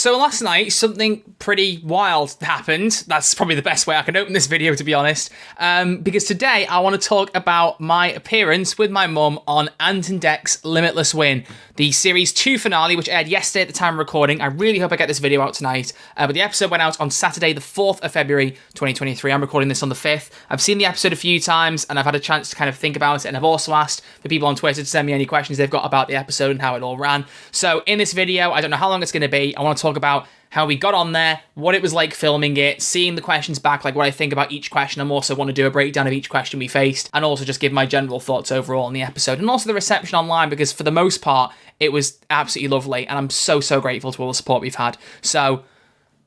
So last night, something pretty wild happened. That's probably the best way I can open this video, to be honest. Because today, I want to talk about my appearance with my mum on Ant and Dec's Limitless Win, the Series 2 finale, which aired yesterday at the time of recording. I really hope I get this video out tonight. But the episode went out on Saturday, the 4th of February, 2023. I'm recording this on the 5th. I've seen the episode a few times, and I've had a chance to kind of think about it, and I've also asked the people on Twitter to send me any questions they've got about the episode and how it all ran. So in this video, I don't know how long it's going to be. I want to talk about how we got on there, what it was like filming it, seeing the questions back, like what I think about each question. I also want to do a breakdown of each question we faced, and also just give my general thoughts overall on the episode, and also the reception online, because for the most part, it was absolutely lovely, and I'm so grateful to all the support we've had. So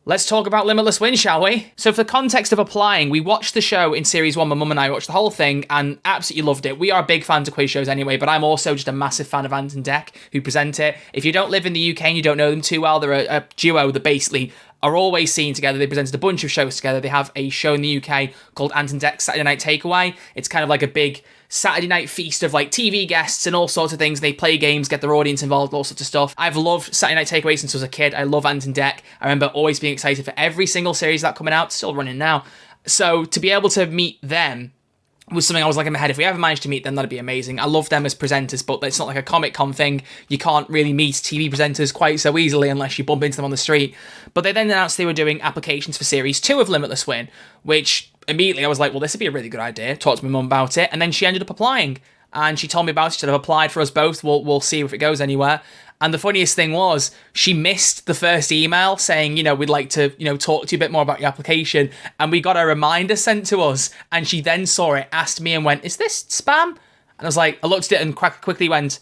let's talk about Limitless Win, shall we? So for the context of applying, we watched the show in Series 1, my mum and I watched the whole thing and absolutely loved it. We are big fans of quiz shows anyway, but I'm also just a massive fan of Ant and Dec, who present it. If you don't live in the UK and you don't know them too well, they're a duo that basically are always seen together. They presented a bunch of shows together. They have a show in the UK called Ant and Dec Saturday Night Takeaway. It's kind of like a big Saturday night feast of like TV guests and all sorts of things. They play games, get their audience involved, all sorts of stuff. I've loved Saturday Night Takeaway since I was a kid. I love Ant and Dec. I remember always being excited for every single series that coming out, still running now. So to be able to meet them was something I was like in my head. If we ever managed to meet them, that'd be amazing. I love them as presenters, but it's not like a Comic-Con thing. You can't really meet TV presenters quite so easily unless you bump into them on the street. But they then announced they were doing applications for Series 2 of Limitless Win, which immediately I was like, well, this would be a really good idea. Talked to my mum about it, and then she ended up applying. And she told me about it. She said, I've applied for us both. We'll see if it goes anywhere. And the funniest thing was, she missed the first email saying, we'd like to, talk to you a bit more about your application. And we got a reminder sent to us. And she then saw it, asked me and went, is this spam? And I was like, I looked at it and quickly went,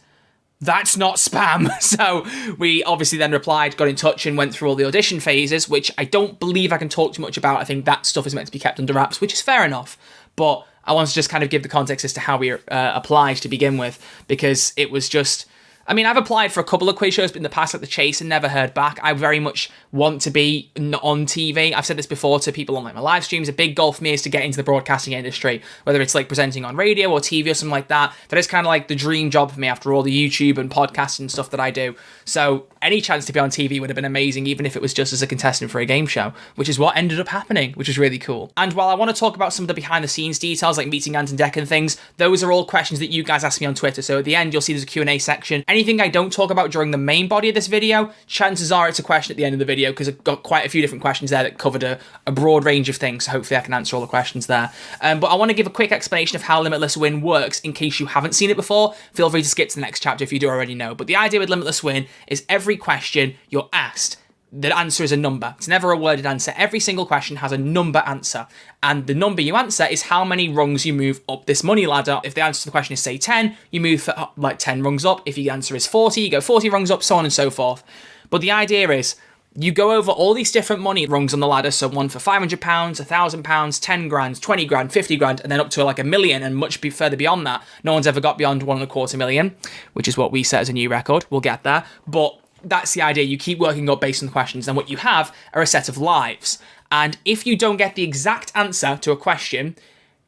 that's not spam. So we obviously then replied, got in touch and went through all the audition phases, which I don't believe I can talk too much about. I think that stuff is meant to be kept under wraps, which is fair enough. But I want to just kind of give the context as to how we applied to begin with, because it was just, I've applied for a couple of quiz shows, but in the past, like The Chase, and never heard back. I very much want to be on TV. I've said this before to people on like my live streams. A big goal for me is to get into the broadcasting industry, whether it's like presenting on radio or TV or something like that. That is kind of like the dream job for me after all the YouTube and podcasts and stuff that I do. So any chance to be on TV would have been amazing, even if it was just as a contestant for a game show, which is what ended up happening, which is really cool. And while I want to talk about some of the behind the scenes details, like meeting Ant and Dec and things, those are all questions that you guys ask me on Twitter. So at the end, you'll see there's a Q&A section. Anything I don't talk about during the main body of this video, chances are it's a question at the end of the video, because I've got quite a few different questions there that covered a broad range of things, so hopefully I can answer all the questions there. But I want to give a quick explanation of how Limitless Win works in case you haven't seen it before. Feel free to skip to the next chapter if you do already know. But the idea with Limitless Win is every question you're asked, the answer is a number. It's never a worded answer. Every single question has a number answer. And the number you answer is how many rungs you move up this money ladder. If the answer to the question is, say, 10, you move for, like 10 rungs up. If the answer is 40, you go 40 rungs up, so on and so forth. But the idea is, you go over all these different money rungs on the ladder. So one for £500, £1,000, 10 grand, 20 grand, 50 grand, and then up to like $1 million and much further beyond that. No one's ever got beyond $1.25 million, which is what we set as a new record. We'll get there. But that's the idea. You keep working up based on the questions, and what you have are a set of lives. And if you don't get the exact answer to a question,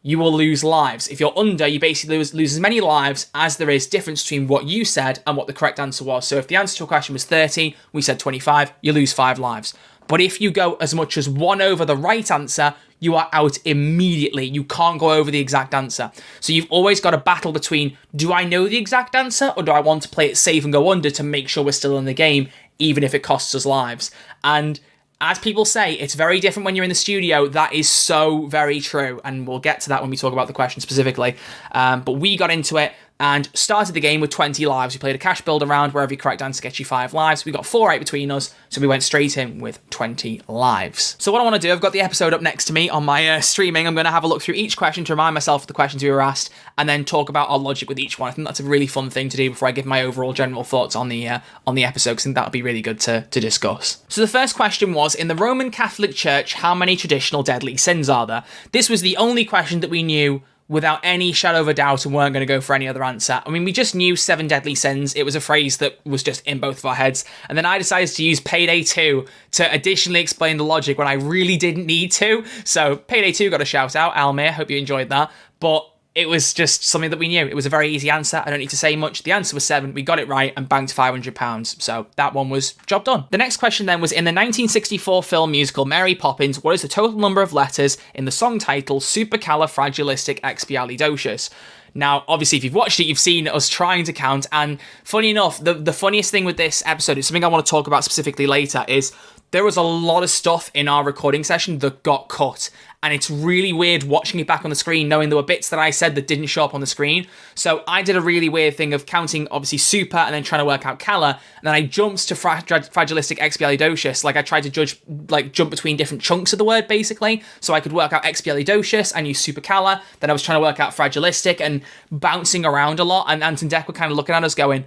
you will lose lives. If you're under, you basically lose as many lives as there is difference between what you said and what the correct answer was. So if the answer to a question was 30, we said 25, you lose 5 lives. But if you go as much as 1 over the right answer, you are out immediately. You can't go over the exact answer. So you've always got a battle between, do I know the exact answer, or do I want to play it safe and go under to make sure we're still in the game, even if it costs us lives? And as people say, it's very different when you're in the studio. That is so very true, and we'll get to that when we talk about the question specifically. But we got into it and started the game with 20 lives. We played a cash builder round where every correct answer gets you 5 lives. We got 4 right between us, so we went straight in with 20 lives. So what I want to do, I've got the episode up next to me on my streaming. I'm going to have a look through each question to remind myself of the questions we were asked, and then talk about our logic with each one. I think that's a really fun thing to do before I give my overall general thoughts on the episode, because I think that would be really good to discuss. So the first question was, in the Roman Catholic Church, how many traditional deadly sins are there? This was the only question that we knew without any shadow of a doubt and weren't going to go for any other answer. We just knew 7 deadly sins. It was a phrase that was just in both of our heads. And then I decided to use Payday 2 to additionally explain the logic when I really didn't need to. So Payday 2 got a shout out. Almir, hope you enjoyed that. But it was just something that we knew. It was a very easy answer. I don't need to say much. The answer was 7. We got it right and banked £500. So that one was job done. The next question then was, in the 1964 film musical Mary Poppins, what is the total number of letters in the song title Supercalifragilisticexpialidocious? Now, obviously, if you've watched it, you've seen us trying to count. And funny enough, the funniest thing with this episode, is something I want to talk about specifically later, is there was a lot of stuff in our recording session that got cut. And it's really weird watching it back on the screen, knowing there were bits that I said that didn't show up on the screen. So I did a really weird thing of counting, obviously, super, and then trying to work out cala. And then I jumped to fragilisticexpialidocious. Like, I tried to jump between different chunks of the word, basically. So I could work out expialidocious and use supercala. Then I was trying to work out fragilistic and bouncing around a lot. And Ant and Dec were kind of looking at us going,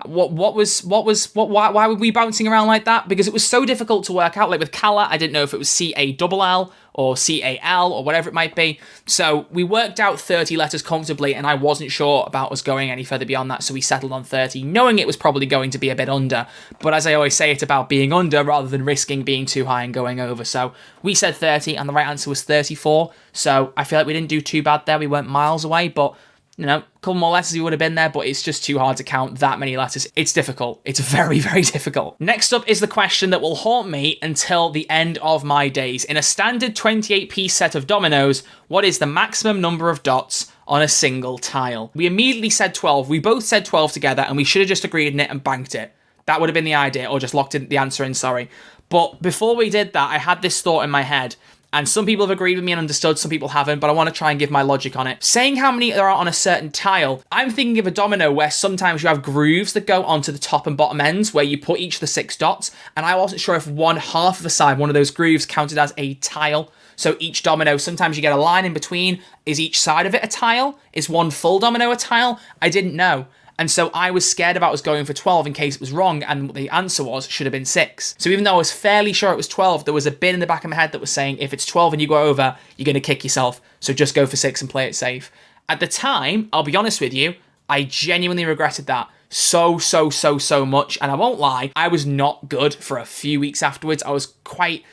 why were we bouncing around like that? Because it was so difficult to work out. Like with cala, I didn't know if it was C-A-L-L or C-A-L or whatever it might be. So we worked out 30 letters comfortably, and I wasn't sure about us going any further beyond that, so we settled on 30, knowing it was probably going to be a bit under. But as I always say, it's about being under rather than risking being too high and going over. So we said 30, and the right answer was 34. So I feel like we didn't do too bad there. We weren't miles away, but you know, a couple more letters we would have been there, but it's just too hard to count that many letters. It's difficult. It's very, very difficult. Next up is the question that will haunt me until the end of my days. In a standard 28-piece set of Dominos, what is the maximum number of dots on a single tile? We immediately said 12. We both said 12 together, and we should have just agreed on it and banked it. That would have been the idea, or just locked in the answer in, sorry. But before we did that, I had this thought in my head. And some people have agreed with me and understood, some people haven't, but I want to try and give my logic on it. Saying how many there are on a certain tile, I'm thinking of a domino where sometimes you have grooves that go onto the top and bottom ends where you put each of the 6 dots, and I wasn't sure if one half of a side, one of those grooves, counted as a tile. So each domino, sometimes you get a line in between. Is each side of it a tile? Is one full domino a tile? I didn't know. And so I was scared about us going for 12 in case it was wrong, and the answer should have been 6. So even though I was fairly sure it was 12, there was a bit in the back of my head that was saying, if it's 12 and you go over, you're going to kick yourself, so just go for 6 and play it safe. At the time, I'll be honest with you, I genuinely regretted that so much, and I won't lie, I was not good for a few weeks afterwards. I was quite...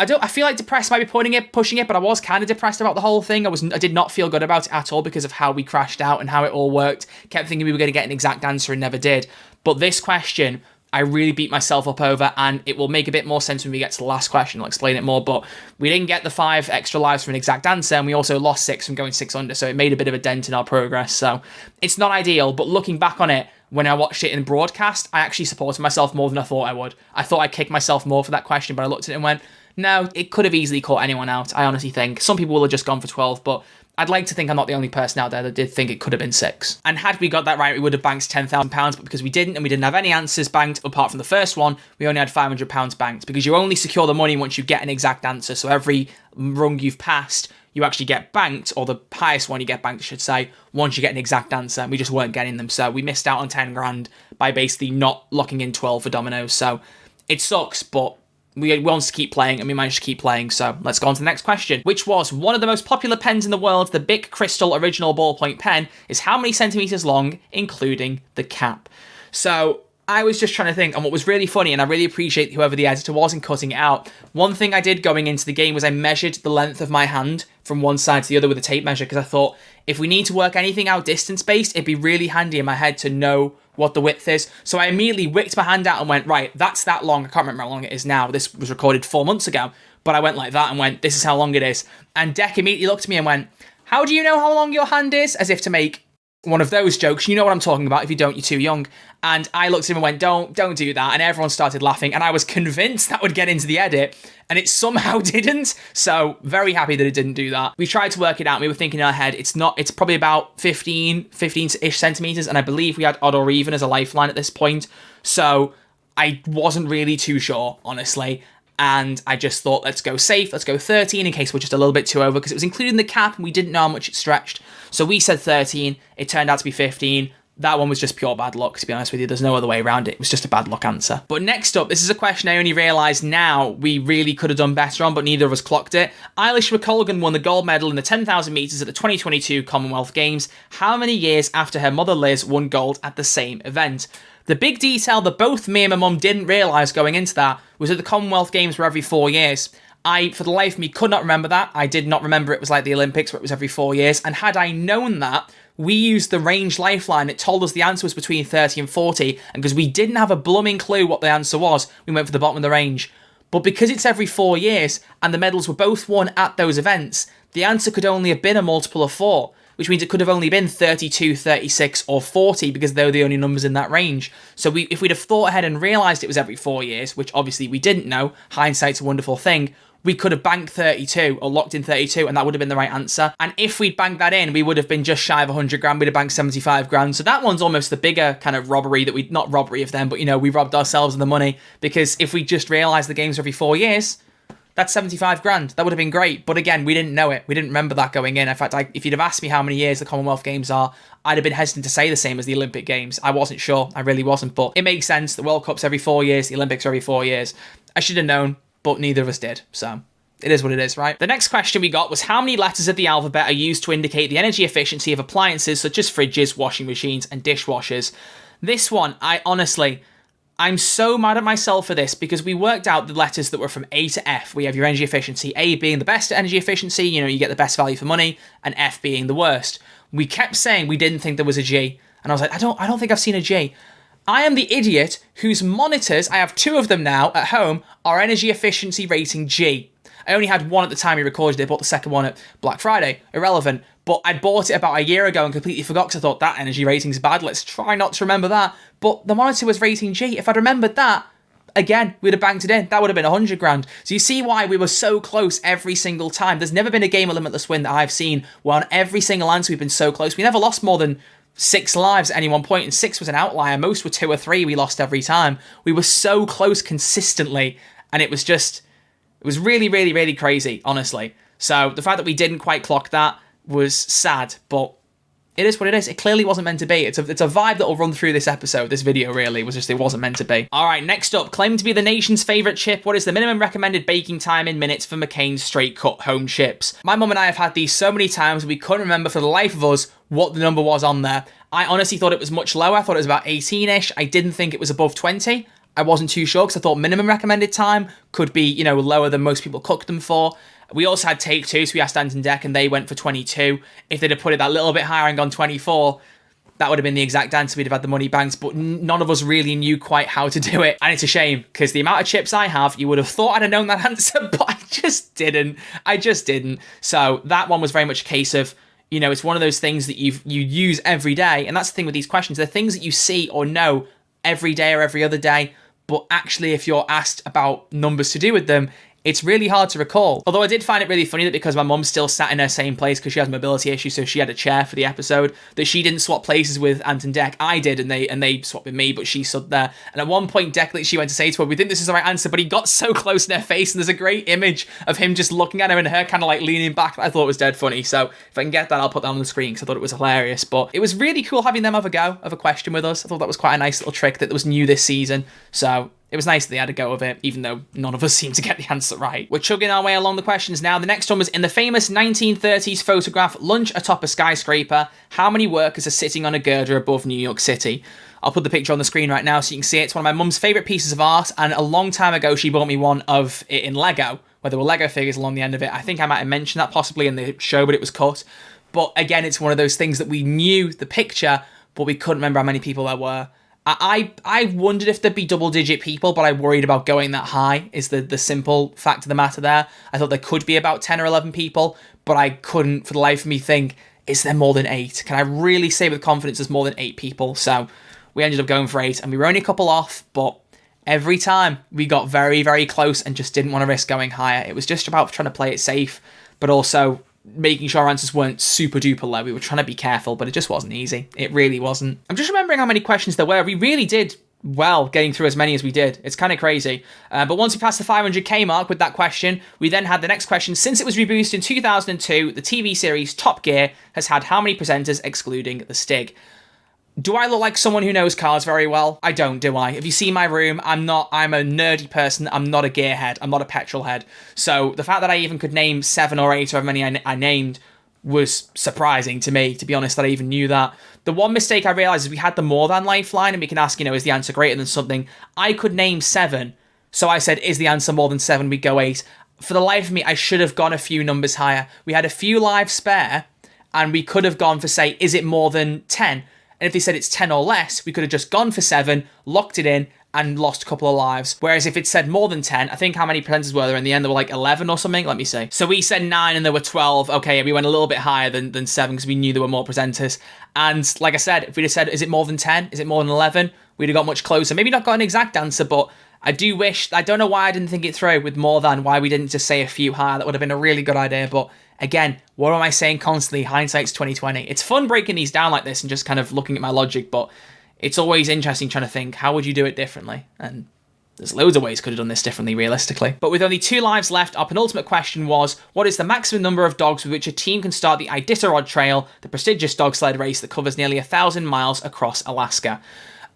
I feel like depressed might be pushing it, but I was kind of depressed about the whole thing. I did not feel good about it at all because of how we crashed out and how it all worked. Kept thinking we were going to get an exact answer and never did. But this question, I really beat myself up over, and it will make a bit more sense when we get to the last question. I'll explain it more, but we didn't get the 5 extra lives for an exact answer, and we also lost 6 from going 6 under, so it made a bit of a dent in our progress. So it's not ideal, but looking back on it, when I watched it in broadcast, I actually supported myself more than I thought I would. I thought I'd kick myself more for that question, but I looked at it and went, no, it could have easily caught anyone out, I honestly think. Some people will have just gone for 12, but I'd like to think I'm not the only person out there that did think it could have been 6. And had we got that right, we would have banked £10,000, but because we didn't, and we didn't have any answers banked apart from the first one, we only had £500 banked, because you only secure the money once you get an exact answer. So every rung you've passed, you actually get banked, or the highest one you get banked, I should say, once you get an exact answer. And we just weren't getting them, so we missed out on 10 grand by basically not locking in 12 for Domino's. So it sucks, but we wanted to keep playing, and we managed to keep playing, so let's go on to the next question, which was, one of the most popular pens in the world, the Bic Crystal Original Ballpoint Pen, is how many centimetres long, including the cap? So I was just trying to think, and what was really funny, and I really appreciate whoever the editor was in cutting it out, one thing I did going into the game was I measured the length of my hand from one side to the other with a tape measure, because I thought, if we need to work anything out distance-based, it'd be really handy in my head to know what the width is. So I immediately whipped my hand out and went, right, that's that long. I can't remember how long it is now. This was recorded 4 months ago, but I went like that and went, this is how long it is. And Dec immediately looked at me and went, how do you know how long your hand is? As if to make one of those jokes. You know what I'm talking about. If you don't, you're too young. And I looked at him and went, don't do that. And everyone started laughing. And I was convinced that would get into the edit. And it somehow didn't. So very happy that it didn't do that. We tried to work it out. We were thinking in our head, it's probably about 15-ish centimetres. And I believe we had odd or even as a lifeline at this point. So I wasn't really too sure, honestly. And I just thought, let's go safe, let's go 13 in case we're just a little bit too over, because it was including the cap and we didn't know how much it stretched. So we said 13, it turned out to be 15. That one was just pure bad luck, to be honest with you. There's no other way around it. It was just a bad luck answer. But next up, this is a question I only realised now we really could have done better on, but neither of us clocked it. Eilish McColgan won the gold medal in the 10,000 metres at the 2022 Commonwealth Games. How many years after her mother Liz won gold at the same event? The big detail that both me and my mum didn't realise going into that was that the Commonwealth Games were every 4 years. I, for the life of me, could not remember that. I did not remember it was like the Olympics where it was every 4 years. And had I known that, we used the range lifeline. It told us the answer was between 30 and 40. And because we didn't have a blooming clue what the answer was, we went for the bottom of the range. But because it's every 4 years and the medals were both won at those events, the answer could only have been a multiple of 4, which means it could have only been 32, 36, or 40 because they were the only numbers in that range. So if we'd have thought ahead and realised it was every 4 years, which obviously we didn't know, hindsight's a wonderful thing, we could have banked 32 or locked in 32 and that would have been the right answer. And if we'd banked that in, we would have been just shy of 100 grand. We'd have banked 75 grand. So that one's almost the bigger kind of robbery that not robbery of them, but we robbed ourselves of the money, because if we just realised the games every 4 years, that's 75 grand. That would have been great. But again, we didn't know it. We didn't remember that going in. In fact, if you'd have asked me how many years the Commonwealth Games are, I'd have been hesitant to say the same as the Olympic Games. I wasn't sure. I really wasn't. But it makes sense. The World Cup's every 4 years. The Olympics are every 4 years. I should have known, but neither of us did. So it is what it is, right? The next question we got was how many letters of the alphabet are used to indicate the energy efficiency of appliances such as fridges, washing machines, and dishwashers? This one, I'm so mad at myself for this, because we worked out the letters that were from A to F. We have your energy efficiency, A being the best energy efficiency, you get the best value for money, and F being the worst. We kept saying we didn't think there was a G, and I was like, I don't think I've seen a G. I am the idiot whose monitors, I have 2 of them now at home, are energy efficiency rating G. I only had one at the time we recorded it, bought the second one at Black Friday. Irrelevant. But I bought it about a year ago and completely forgot because I thought that energy rating's bad. Let's try not to remember that. But the monitor was rating G. If I'd remembered that, again, we'd have banked it in. That would have been 100 grand. So you see why we were so close every single time. There's never been a game of Limitless Win that I've seen where on every single answer we've been so close. We never lost more than 6 lives at any one point, and 6 was an outlier. Most were 2 or 3 we lost every time. We were so close consistently, and it was really, really, really crazy, honestly. So the fact that we didn't quite clock that was sad, but it is what it is. It clearly wasn't meant to be. It's a vibe that will run through this episode. This video really was just, it wasn't meant to be. All right, next up, claimed to be the nation's favourite chip. What is the minimum recommended baking time in minutes for McCain's straight cut home chips? My mum and I have had these so many times we couldn't remember for the life of us what the number was on there. I honestly thought it was much lower. I thought it was about 18-ish. I didn't think it was above 20. I wasn't too sure because I thought minimum recommended time could be, lower than most people cook them for. We also had Take Two, so we asked Ant and Dec and they went for 22. If they'd have put it that little bit higher and gone 24, that would have been the exact answer. We'd have had the money banked, but none of us really knew quite how to do it. And it's a shame, because the amount of chips I have, you would have thought I'd have known that answer, but I just didn't. So that one was very much a case of, it's one of those things that you use every day. And that's the thing with these questions. They're things that you see or know every day or every other day. But actually, if you're asked about numbers to do with them, it's really hard to recall. Although I did find it really funny that because my mum still sat in her same place because she has mobility issues, so she had a chair for the episode, that she didn't swap places with Ant and Dec. I did, and they swapped with me, but she stood there. And at one point, Dec, she went to say to her, we think this is the right answer, but he got so close in her face, and there's a great image of him just looking at her and her kind of like leaning back. I thought it was dead funny. So if I can get that, I'll put that on the screen because I thought it was hilarious. But it was really cool having them have a go of a question with us. I thought that was quite a nice little trick that was new this season. So it was nice that they had a go of it, even though none of us seemed to get the answer right. We're chugging our way along the questions now. The next one was, in the famous 1930s photograph, Lunch Atop a Skyscraper, how many workers are sitting on a girder above New York City? I'll put the picture on the screen right now so you can see it. It's one of my mum's favourite pieces of art, and a long time ago she bought me one of it in Lego, where there were Lego figures along the end of it. I think I might have mentioned that possibly in the show, but it was cut. But again, it's one of those things that we knew the picture, but we couldn't remember how many people there were. I wondered if there'd be double-digit people, but I worried about going that high, is the simple fact of the matter there. I thought there could be about 10 or 11 people, but I couldn't, for the life of me, think, is there more than 8? Can I really say with confidence there's more than 8 people? So we ended up going for 8, and we were only a couple off, but every time we got very, very close and just didn't want to risk going higher. It was just about trying to play it safe, but also making sure our answers weren't super duper low. We were trying to be careful, but it just wasn't easy. It really wasn't. I'm just remembering how many questions there were. We really did well getting through as many as we did. It's kind of crazy. But once we passed the 500k mark with that question, we then had the next question. Since it was rebooted in 2002, the TV series Top Gear has had how many presenters excluding the Stig? Do I look like someone who knows cars very well? I don't, do I? If you see my room, I'm a nerdy person. I'm not a gearhead. I'm not a petrol head. So the fact that I even could name 7 or 8 or however many I named was surprising to me, to be honest, that I even knew that. The one mistake I realised is we had the more than lifeline, and we can ask, is the answer greater than something? I could name 7. So I said, is the answer more than 7? We go 8. for the life of me, I should have gone a few numbers higher. We had a few lives spare, and we could have gone for, say, is it more than 10? And if they said it's 10 or less, we could have just gone for 7, locked it in, and lost a couple of lives. Whereas if it said more than 10, I think how many presenters were there in the end? There were like 11 or something. Let me see. So we said 9 and there were 12. Okay, we went a little bit higher than 7 because we knew there were more presenters. And like I said, if we'd have said, is it more than 10? Is it more than 11? We'd have got much closer. Maybe not got an exact answer, but I do wish, I don't know why I didn't think it through with more than, why we didn't just say a few higher. That would have been a really good idea. But again, what am I saying constantly? Hindsight's 2020. It's fun breaking these down like this and just kind of looking at my logic, but it's always interesting trying to think, how would you do it differently? And there's loads of ways could have done this differently, realistically. But with only 2 lives left, our penultimate question was, what is the maximum number of dogs with which a team can start the Iditarod Trail, the prestigious dog sled race that covers nearly 1,000 miles across Alaska?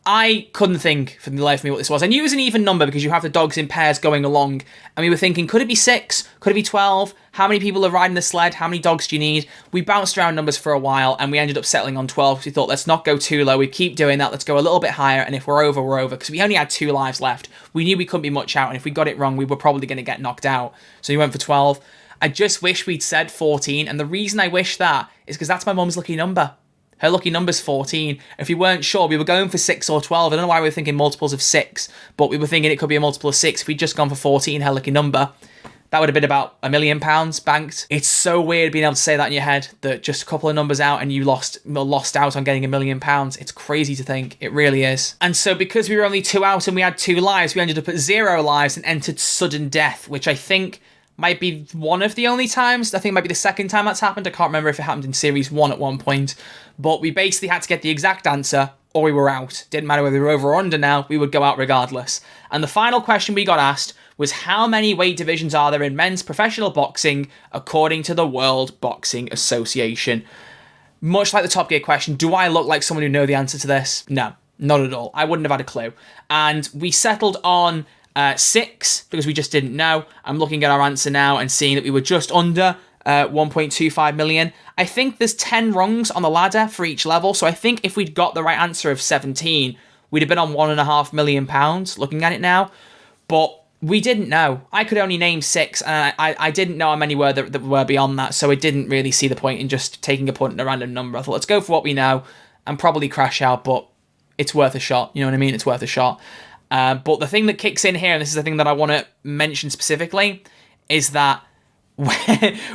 I couldn't think for the life of me what this was. I knew it was an even number because you have the dogs in pairs going along. And we were thinking, could it be 6? Could it be 12? How many people are riding the sled? How many dogs do you need? We bounced around numbers for a while and we ended up settling on 12 because we thought, let's not go too low. We keep doing that. Let's go a little bit higher. And if we're over, we're over. Because we only had 2 lives left. We knew we couldn't be much out. And if we got it wrong, we were probably going to get knocked out. So we went for 12. I just wish we'd said 14. And the reason I wish that is because that's my mum's lucky number. Her lucky number's 14. If we weren't sure, we were going for 6 or 12. I don't know why we were thinking multiples of 6, but we were thinking it could be a multiple of 6. If we'd just gone for 14, her lucky number, that would have been about £1 million banked. It's so weird being able to say that in your head, that just a couple of numbers out and you lost out on getting £1 million. It's crazy to think. It really is. And so because we were only 2 out and we had 2 lives, we ended up at 0 lives and entered sudden death, which I think might be one of the only times. I think it might be the second time that's happened. I can't remember if it happened in series 1 at one point. But we basically had to get the exact answer or we were out. Didn't matter whether we were over or under now, we would go out regardless. And the final question we got asked was, how many weight divisions are there in men's professional boxing according to the World Boxing Association? Much like the Top Gear question, do I look like someone who know the answer to this? No, not at all. I wouldn't have had a clue. And we settled on 6 because we just didn't know. I'm looking at our answer now and seeing that we were just under 1.25 million. I think there's 10 rungs on the ladder for each level, so I think if we'd got the right answer of 17, we'd have been on £1.5 million looking at it now. But we didn't know. I could only name 6, and I didn't know how many were that were beyond that, so I didn't really see the point in just taking a punt at a random number. I thought, let's go for what we know and probably crash out, but it's worth a shot. You know what I mean? It's worth a shot. But the thing that kicks in here, and this is the thing that I want to mention specifically, is that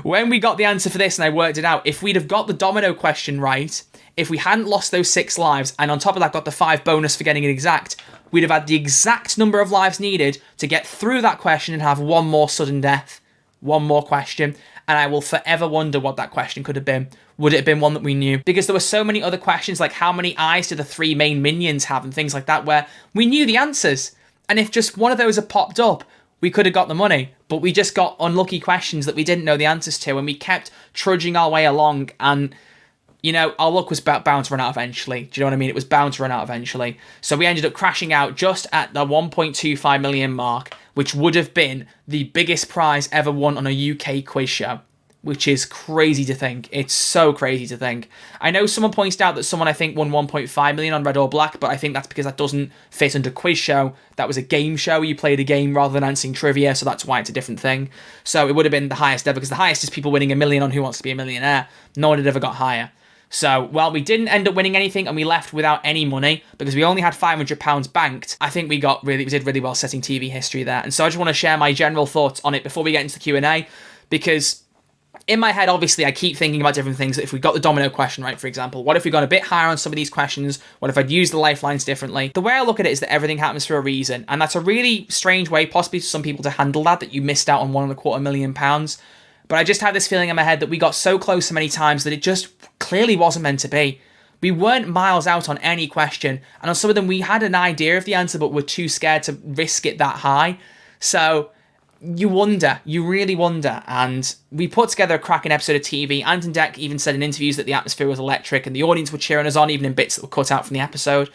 when we got the answer for this and I worked it out, if we'd have got the domino question right, if we hadn't lost those 6 lives, and on top of that got the 5 bonus for getting it exact, we'd have had the exact number of lives needed to get through that question and have one more sudden death. One more question. And I will forever wonder what that question could have been. Would it have been one that we knew? Because there were so many other questions, like how many eyes do the 3 main minions have and things like that, where we knew the answers. And if just one of those had popped up, we could have got the money. But we just got unlucky questions that we didn't know the answers to, and we kept trudging our way along, and you know, our luck was bound to run out eventually. Do you know what I mean? It was bound to run out eventually. So we ended up crashing out just at the 1.25 million mark, which would have been the biggest prize ever won on a UK quiz show, which is crazy to think. It's so crazy to think. I know someone pointed out that someone, I think, won 1.5 million on Red or Black, but I think that's because that doesn't fit under quiz show. That was a game show. You played a game rather than answering trivia, so that's why it's a different thing. So it would have been the highest ever, because the highest is people winning $1 million on Who Wants to Be a Millionaire. No one had ever got higher. So, while we didn't end up winning anything and we left without any money because we only had £500 banked, I think we did really well setting TV history there. And so I just want to share my general thoughts on it before we get into the Q&A, because in my head, obviously, I keep thinking about different things. If we got the domino question right, for example, what if we got a bit higher on some of these questions? What if I'd used the lifelines differently? The way I look at it is that everything happens for a reason. And that's a really strange way, possibly to some people, to handle that you missed out on £1.25 million. But I just had this feeling in my head that we got so close so many times that it just clearly wasn't meant to be. We weren't miles out on any question. And on some of them, we had an idea of the answer, but were too scared to risk it that high. So you wonder, you really wonder. And we put together a cracking episode of TV. Ant and Dec even said in interviews that the atmosphere was electric and the audience were cheering us on, even in bits that were cut out from the episode.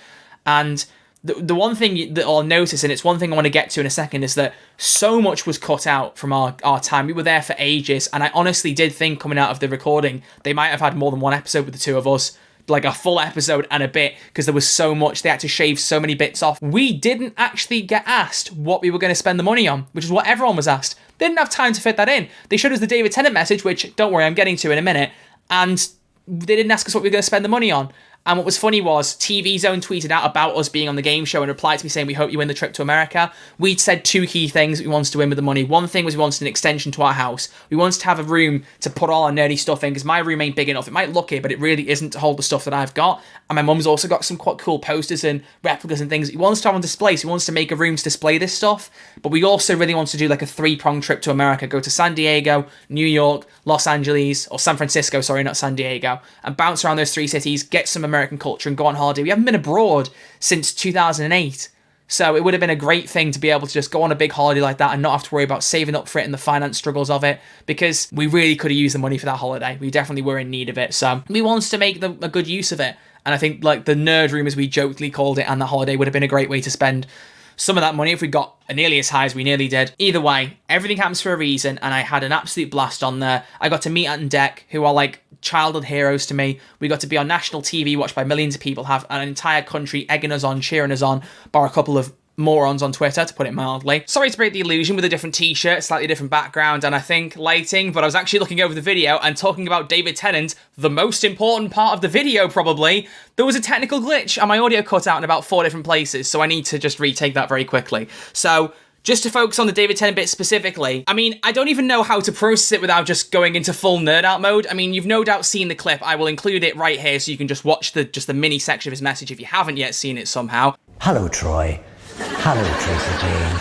And the one thing that I'll notice, and it's one thing I want to get to in a second, is that so much was cut out from our time. We were there for ages, and I honestly did think coming out of the recording, they might have had more than one episode with the two of us, like a full episode and a bit, because there was so much. They had to shave so many bits off. We didn't actually get asked what we were going to spend the money on, which is what everyone was asked. They didn't have time to fit that in. They showed us the David Tennant message, which, don't worry, I'm getting to in a minute, and they didn't ask us what we were going to spend the money on. And what was funny was TV Zone tweeted out about us being on the game show and replied to me saying, we hope you win the trip to America. We'd said 2 key things we wanted to win with the money. One thing was we wanted an extension to our house. We wanted to have a room to put all our nerdy stuff in because my room ain't big enough. It might look it, but it really isn't to hold the stuff that I've got. And my mum's also got some quite cool posters and replicas and things. We wanted to have on display, so we wanted to make a room to display this stuff. But we also really wanted to do like a 3-pronged trip to America. Go to San Diego, New York, Los Angeles, or San Francisco, sorry, not San Diego, and bounce around those 3 cities, get some American culture and go on holiday. We haven't been abroad since 2008. So it would have been a great thing to be able to just go on a big holiday like that and not have to worry about saving up for it and the finance struggles of it, because we really could have used the money for that holiday. We definitely were in need of it. So we wanted to make a good use of it. And I think like the nerd room, as we jokingly called it, and the holiday would have been a great way to spend some of that money if we got nearly as high as we nearly did. Either way, everything happens for a reason, and I had an absolute blast on there. I got to meet Ant and Dec, who are like childhood heroes to me. We got to be on national TV, watched by millions of people, have an entire country egging us on, cheering us on, bar a couple of morons on Twitter, to put it mildly. Sorry to break the illusion with a different t-shirt, slightly different background, and I think lighting, but I was actually looking over the video and talking about David Tennant, the most important part of the video probably. There was a technical glitch and my audio cut out in about 4 different places, so I need to just retake that very quickly. So just to focus on the David Tennant bit specifically, I mean, I don't even know how to process it without just going into full nerd out mode. I mean, you've no doubt seen the clip. I will include it right here so you can just watch the mini section of his message if you haven't yet seen it somehow. Hello, Troy. Hello, Tracy Jane.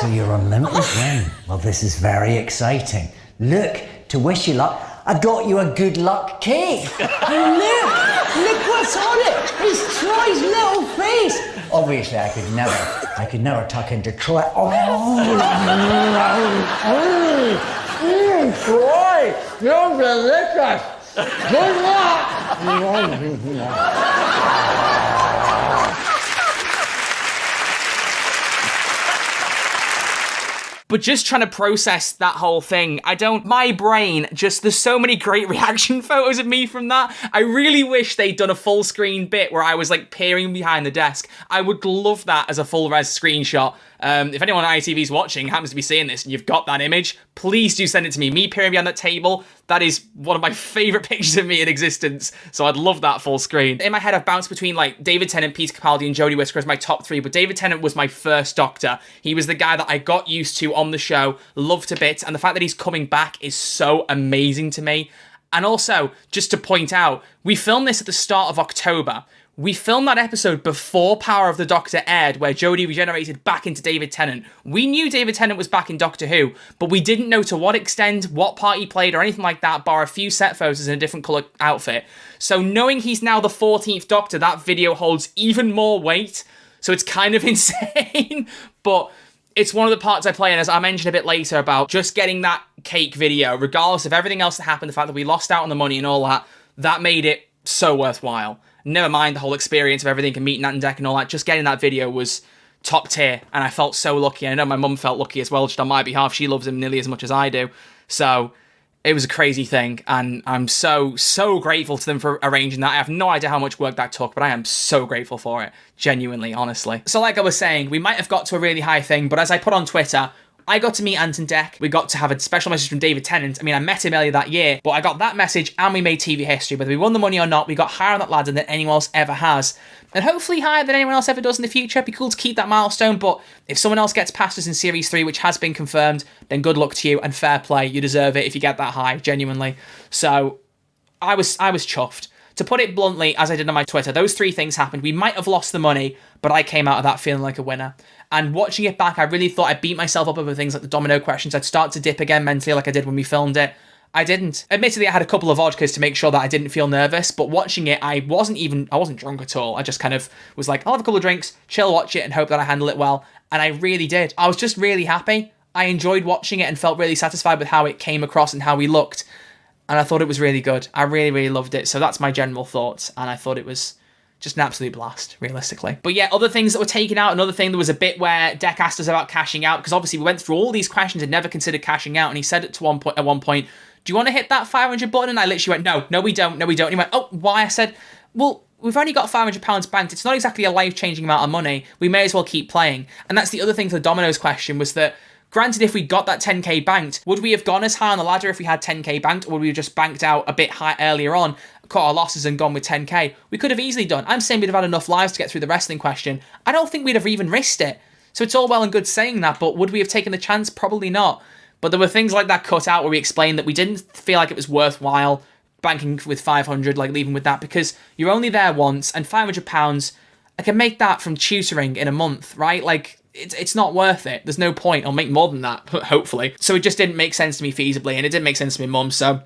So you're on Limitless Win. Well, this is very exciting. Look, to wish you luck, I got you a good luck cake. And look what's on it. It's Troy's little face. Obviously, I could never tuck into Troy. Troy, you're delicious. Good luck. But just trying to process that whole thing, my brain, there's so many great reaction photos of me from that. I really wish they'd done a full screen bit where I was like peering behind the desk. I would love that as a full res screenshot. If anyone on ITV's watching happens to be seeing this and you've got that image, please do send it to me. Me peering behind that table, that is one of my favourite pictures of me in existence. So I'd love that full screen. In my head, I've bounced between like David Tennant, Peter Capaldi, and Jodie Whittaker as my top 3, but David Tennant was my first Doctor. He was the guy that I got used to on the show, loved to bits, and the fact that he's coming back is so amazing to me. And also, just to point out, we filmed this at the start of October. We filmed that episode before Power of the Doctor aired, where Jodie regenerated back into David Tennant. We knew David Tennant was back in Doctor Who, but we didn't know to what extent, what part he played, or anything like that, bar a few set photos in a different colour outfit. So knowing he's now the 14th Doctor, that video holds even more weight. So it's kind of insane, but it's one of the parts I play, and as I mentioned a bit later about just getting that cake video, regardless of everything else that happened, the fact that we lost out on the money and all that, that made it so worthwhile. Never mind the whole experience of everything and meeting Ant and Dec and all that, just getting that video was top tier, and I felt so lucky. I know my mum felt lucky as well, just on my behalf. She loves him nearly as much as I do. So it was a crazy thing, and I'm so grateful to them for arranging that. I have no idea how much work that took, but I am so grateful for it. Genuinely, honestly. So like I was saying, we might have got to a really high thing, but as I put on Twitter, I got to meet Ant and Dec. We got to have a special message from David Tennant. I mean, I met him earlier that year, but I got that message and we made TV history. Whether we won the money or not, we got higher on that ladder than anyone else ever has. And hopefully higher than anyone else ever does in the future. It'd be cool to keep that milestone, but if someone else gets past us in Series 3, which has been confirmed, then good luck to you and fair play. You deserve it if you get that high, genuinely. So I was chuffed. To put it bluntly, as I did on my Twitter, those 3 things happened. We might have lost the money, but I came out of that feeling like a winner. And watching it back, I really thought I beat myself up over things like the Domino questions. I'd start to dip again mentally like I did when we filmed it. I didn't. Admittedly, I had a couple of vodkas to make sure that I didn't feel nervous, but watching it, I wasn't drunk at all. I just kind of was like, I'll have a couple of drinks, chill, watch it, and hope that I handle it well. And I really did. I was just really happy. I enjoyed watching it and felt really satisfied with how it came across and how we looked. And I thought it was really good. I really loved it. So that's my general thoughts. And I thought it was just an absolute blast, realistically. But yeah, other things that were taken out. Another thing, there was a bit where Dec asked us about cashing out, because obviously we went through all these questions and never considered cashing out. And he said it to at one point, do you want to hit that 500 button? And I literally went, no, we don't. And he went, oh, why? I said, well, we've only got £500 banked. It's not exactly a life-changing amount of money. We may as well keep playing. And that's the other thing for the Domino's question, was that Granted, if we got that 10k banked, would we have gone as high on the ladder if we had 10k banked, or would we have just banked out a bit high earlier on, cut our losses and gone with 10k? We could have easily done. I'm saying we'd have had enough lives to get through the wrestling question. I don't think we'd have even risked it. So it's all well and good saying that, but would we have taken the chance? Probably not. But there were things like that cut out where we explained that we didn't feel like it was worthwhile banking with 500, like leaving with that, because you're only there once, and £500, I can make that from tutoring in a month, right? Like, it's not worth it. There's no point. I'll make more than that, hopefully. So it just didn't make sense to me feasibly, and it didn't make sense to my mum, so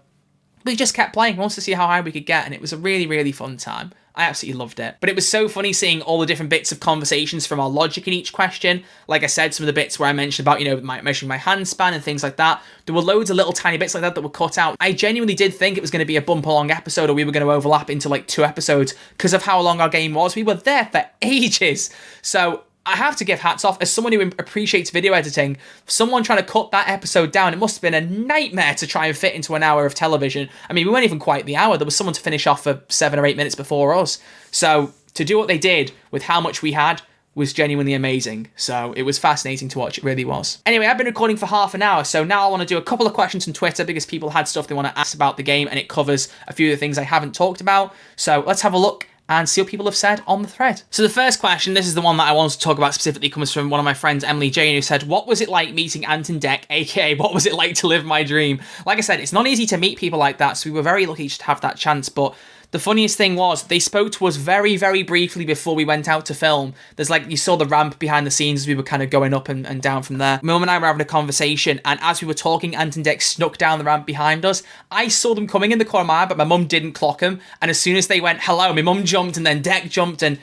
we just kept playing. We wanted to see how high we could get, and it was a really, really fun time. I absolutely loved it. But it was so funny seeing all the different bits of conversations from our logic in each question. Like I said, some of the bits where I mentioned about, measuring my hand span and things like that. There were loads of little tiny bits like that were cut out. I genuinely did think it was going to be a bumper long episode, or we were going to overlap into like 2 episodes because of how long our game was. We were there for ages. So I have to give hats off, as someone who appreciates video editing, someone trying to cut that episode down. It must have been a nightmare to try and fit into an hour of television. I mean, we weren't even quite the hour. There was someone to finish off for 7 or 8 minutes before us. So to do what they did with how much we had was genuinely amazing. So it was fascinating to watch. It really was. Anyway, I've been recording for half an hour. So now I want to do a couple of questions on Twitter because people had stuff they want to ask about the game, and it covers a few of the things I haven't talked about. So let's have a look and see what people have said on the thread. So the first question, this is the one that I wanted to talk about specifically, comes from one of my friends, Emily Jane, who said, what was it like meeting Ant and Dec, aka what was it like to live my dream? Like I said, it's not easy to meet people like that, so we were very lucky to have that chance, but the funniest thing was they spoke to us very, very briefly before we went out to film. There's like, you saw the ramp behind the scenes as we were kind of going up and down from there. Mum and I were having a conversation, and as we were talking, Ant and Dec snuck down the ramp behind us. I saw them coming in the corner of my eye, but my mum didn't clock them. And as soon as they went, hello, my mum jumped, and then Dec jumped, and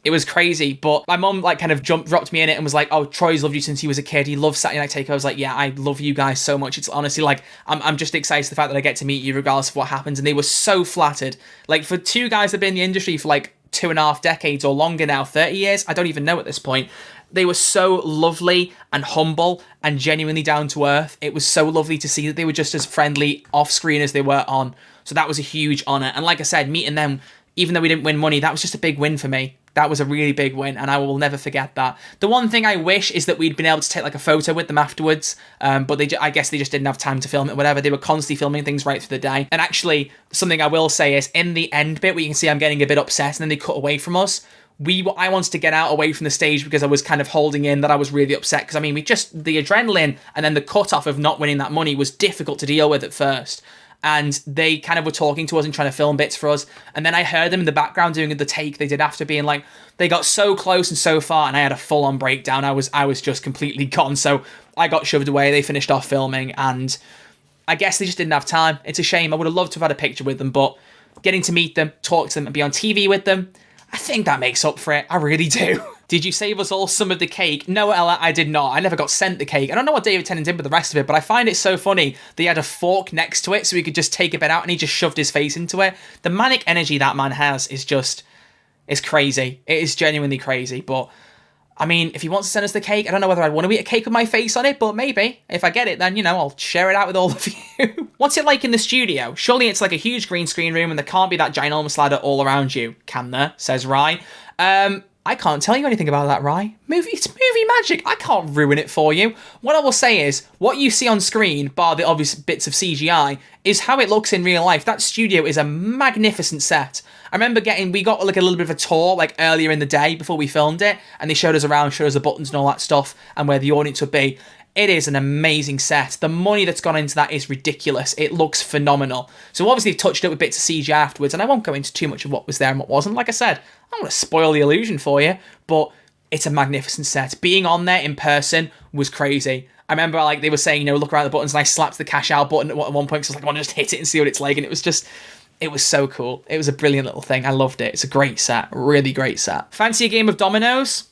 it was crazy. But my mum like kind of dropped me in it and was like, oh, Troy's loved you since he was a kid. He loves Saturday Night Takeover. I was like, yeah, I love you guys so much. It's honestly like, I'm just excited the fact that I get to meet you regardless of what happens. And they were so flattered. Like, for 2 guys that have been in the industry for like 2.5 decades or longer now, 30 years, I don't even know at this point. They were so lovely and humble and genuinely down to earth. It was so lovely to see that they were just as friendly off screen as they were on. So that was a huge honor. And like I said, meeting them, even though we didn't win money, that was just a big win for me. That was a really big win, and I will never forget that. The one thing I wish is that we'd been able to take like a photo with them afterwards, but I guess they just didn't have time to film it, whatever. They were constantly filming things right through the day. And actually, something I will say is, in the end bit where you can see I'm getting a bit upset and then they cut away from us, I wanted to get out away from the stage because I was kind of holding in that I was really upset, because I mean, the adrenaline and then the cut-off of not winning that money was difficult to deal with at first. And they kind of were talking to us and trying to film bits for us. And then I heard them in the background doing the take they did after, being like, they got so close and so far, and I had a full-on breakdown. I was just completely gone. So I got shoved away. They finished off filming, and I guess they just didn't have time. It's a shame. I would have loved to have had a picture with them, but getting to meet them, talk to them, and be on TV with them, I think that makes up for it. I really do. Did you save us all some of the cake? No, Ella, I did not. I never got sent the cake. I don't know what David Tennant did with the rest of it, but I find it so funny. They had a fork next to it so he could just take a bit out, and he just shoved his face into it. The manic energy that man has is crazy. It is genuinely crazy. But, I mean, if he wants to send us the cake, I don't know whether I'd want to eat a cake with my face on it, but maybe. If I get it, then, I'll share it out with all of you. What's it like in the studio? Surely it's like a huge green screen room and there can't be that ginormous ladder all around you, can there? Says Rye. I can't tell you anything about that, Rye. It's movie magic. I can't ruin it for you. What I will say is, what you see on screen, bar the obvious bits of CGI, is how it looks in real life. That studio is a magnificent set. I remember we got like a little bit of a tour like earlier in the day before we filmed it, and they showed us around, showed us the buttons and all that stuff, and where the audience would be. It is an amazing set. The money that's gone into that is ridiculous. It looks phenomenal. So obviously they've touched it with bits of CGI afterwards, and I won't go into too much of what was there and what wasn't. Like I said, I don't want to spoil the illusion for you, but it's a magnificent set. Being on there in person was crazy. I remember like they were saying, look around the buttons, and I slapped the cash out button at one point because I was like, I want to just hit it and see what it's like, and it was so cool. It was a brilliant little thing. I loved it. It's a great set. Really great set. Fancy a game of Dominoes?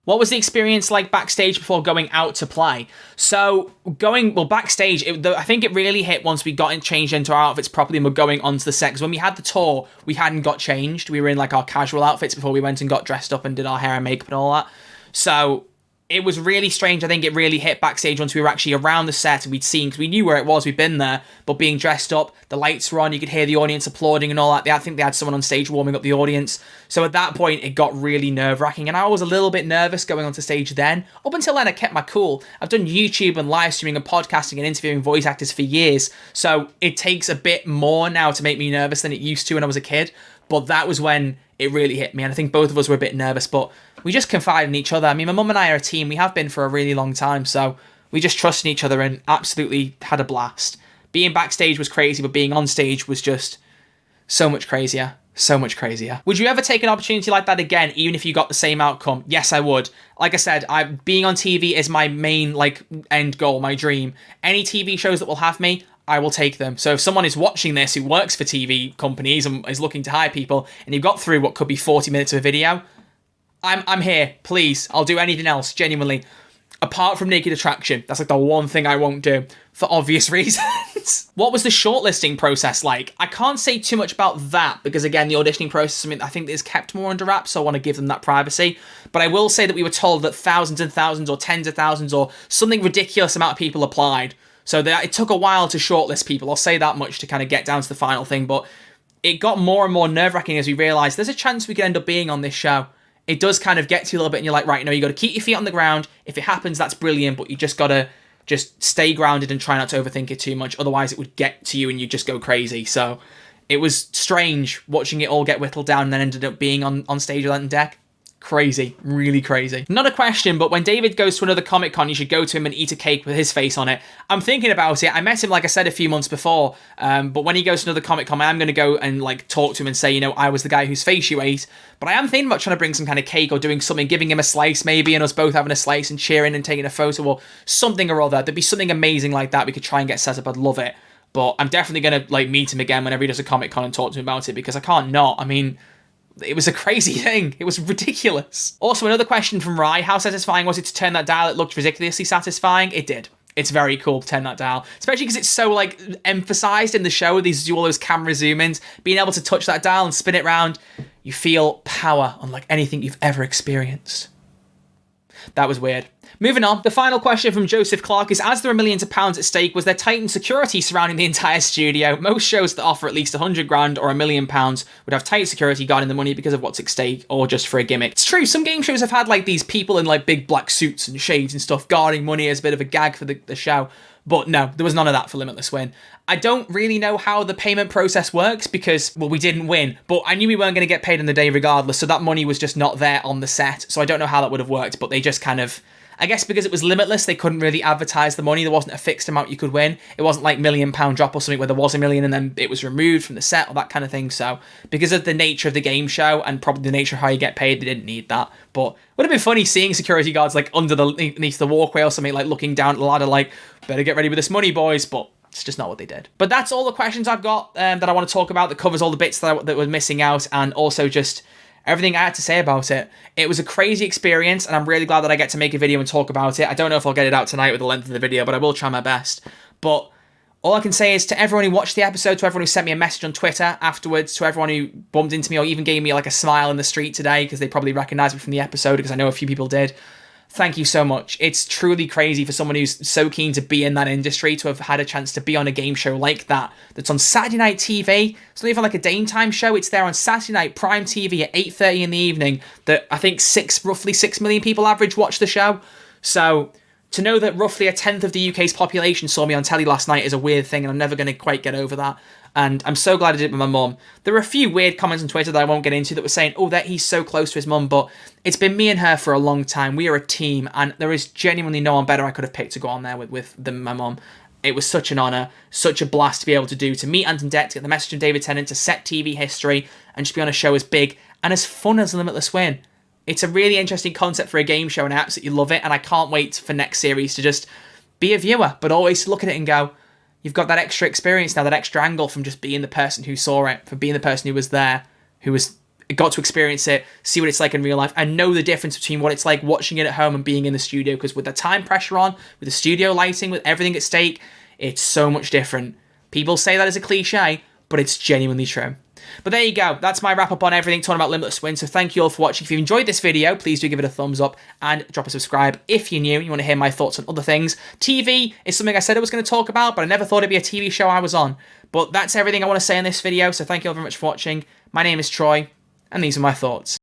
What was the experience like backstage before going out to play? So backstage, I think it really hit once we got changed into our outfits properly and we're going onto the set. Because when we had the tour, we hadn't got changed. We were in like our casual outfits before we went and got dressed up and did our hair and makeup and all that. So it was really strange. I think it really hit backstage once we were actually around the set and we'd seen, because we knew where it was, we'd been there, but being dressed up, the lights were on, you could hear the audience applauding and all that. I think they had someone on stage warming up the audience. So at that point, it got really nerve-wracking, and I was a little bit nervous going onto stage then. Up until then, I kept my cool. I've done YouTube and live streaming and podcasting and interviewing voice actors for years, so it takes a bit more now to make me nervous than it used to when I was a kid. But that was when it really hit me, and I think both of us were a bit nervous, but we just confide in each other. I mean, my mum and I are a team. We have been for a really long time, so we just trust in each other and absolutely had a blast. Being backstage was crazy, but being on stage was just so much crazier. So much crazier. Would you ever take an opportunity like that again, even if you got the same outcome? Yes, I would. Like I said, being on TV is my main end goal, my dream. Any TV shows that will have me, I will take them. So if someone is watching this who works for TV companies and is looking to hire people, and you've got through what could be 40 minutes of a video, I'm here, please. I'll do anything else, genuinely. Apart from Naked Attraction. That's the one thing I won't do, for obvious reasons. What was the shortlisting process like? I can't say too much about that, because again, the auditioning process, I think is kept more under wraps, so I want to give them that privacy. But I will say that we were told that thousands and thousands, or tens of thousands, or something ridiculous amount of people applied. So it took a while to shortlist people. I'll say that much to kind of get down to the final thing, but it got more and more nerve-wracking as we realised there's a chance we could end up being on this show. It does kind of get to you a little bit, and you're like, right, you got to keep your feet on the ground. If it happens, that's brilliant, but you just got to just stay grounded and try not to overthink it too much. Otherwise, it would get to you and you just go crazy. So it was strange watching it all get whittled down and then ended up being on stage with Ant and Dec. Crazy, really crazy. Not a question, but when David goes to another Comic-Con, you should go to him and eat a cake with his face on it. I'm thinking about it. I met him, like I said, a few months before, but when he goes to another Comic-Con, I'm going to go and talk to him and say, I was the guy whose face you ate. But I am thinking about trying to bring some kind of cake or doing something, giving him a slice maybe, and us both having a slice and cheering and taking a photo or something or other. There'd be something amazing like that we could try and get set up. I'd love it. But I'm definitely going to meet him again whenever he does a Comic-Con and talk to him about it, because I can't not. I mean, it was a crazy thing. It was ridiculous. Also, another question from Rye. How satisfying was it to turn that dial? It looked ridiculously satisfying. It did. It's very cool to turn that dial, especially because it's so emphasized in the show. All those camera zoom-ins, being able to touch that dial and spin it round, you feel power unlike anything you've ever experienced. That was weird. Moving on, the final question from Joseph Clark is, as there are millions of pounds at stake, was there tightened security surrounding the entire studio? Most shows that offer at least 100 grand or £1 million would have tight security guarding the money because of what's at stake or just for a gimmick. It's true, some game shows have had these people in big black suits and shades and stuff guarding money as a bit of a gag for the show. But no, there was none of that for Limitless Win. I don't really know how the payment process works because, well, we didn't win, but I knew we weren't going to get paid on the day regardless, so that money was just not there on the set. So I don't know how that would have worked, but they just kind of, I guess because it was limitless, they couldn't really advertise the money. There wasn't a fixed amount you could win. It wasn't like £1 million drop or something where there was $1 million and then it was removed from the set or that kind of thing. So because of the nature of the game show and probably the nature of how you get paid, they didn't need that. But it would have been funny seeing security guards underneath the walkway or something, looking down at the ladder better get ready with this money, boys. But it's just not what they did. But that's all the questions I've got that I want to talk about, that covers all the bits that were missing out, and also just everything I had to say about it. It was a crazy experience, and I'm really glad that I get to make a video and talk about it. I don't know if I'll get it out tonight with the length of the video, but I will try my best. But all I can say is to everyone who watched the episode, to everyone who sent me a message on Twitter afterwards, to everyone who bumped into me or even gave me a smile in the street today because they probably recognised me from the episode, because I know a few people did. Thank you so much. It's truly crazy for someone who's so keen to be in that industry to have had a chance to be on a game show like that, that's on Saturday night TV. It's not even a daytime show. It's there on Saturday night prime TV at 8:30 in the evening, that I think roughly 6 million people average watch the show. So to know that roughly a tenth of the UK's population saw me on telly last night is a weird thing, and I'm never going to quite get over that. And I'm so glad I did it with my mum. There were a few weird comments on Twitter that I won't get into that were saying, oh, that he's so close to his mum, but it's been me and her for a long time. We are a team, and there is genuinely no one better I could have picked to go on there with than my mum. It was such an honour, such a blast to be able to do, to meet Ant and Dec, to get the message from David Tennant, to set TV history, and just be on a show as big and as fun as Limitless Win. It's a really interesting concept for a game show, and I absolutely love it, and I can't wait for next series to just be a viewer, but always look at it and go, you've got that extra experience now, that extra angle from just being the person who saw it, from being the person who was there, got to experience it, see what it's like in real life, and know the difference between what it's like watching it at home and being in the studio, because with the time pressure on, with the studio lighting, with everything at stake, it's so much different. People say that as a cliche, but it's genuinely true. But there you go. That's my wrap up on everything talking about Limitless Win. So thank you all for watching. If you enjoyed this video, please do give it a thumbs up and drop a subscribe if you're new and you want to hear my thoughts on other things. TV is something I said I was going to talk about, but I never thought it'd be a TV show I was on. But that's everything I want to say in this video. So thank you all very much for watching. My name is Troy, and these are my thoughts.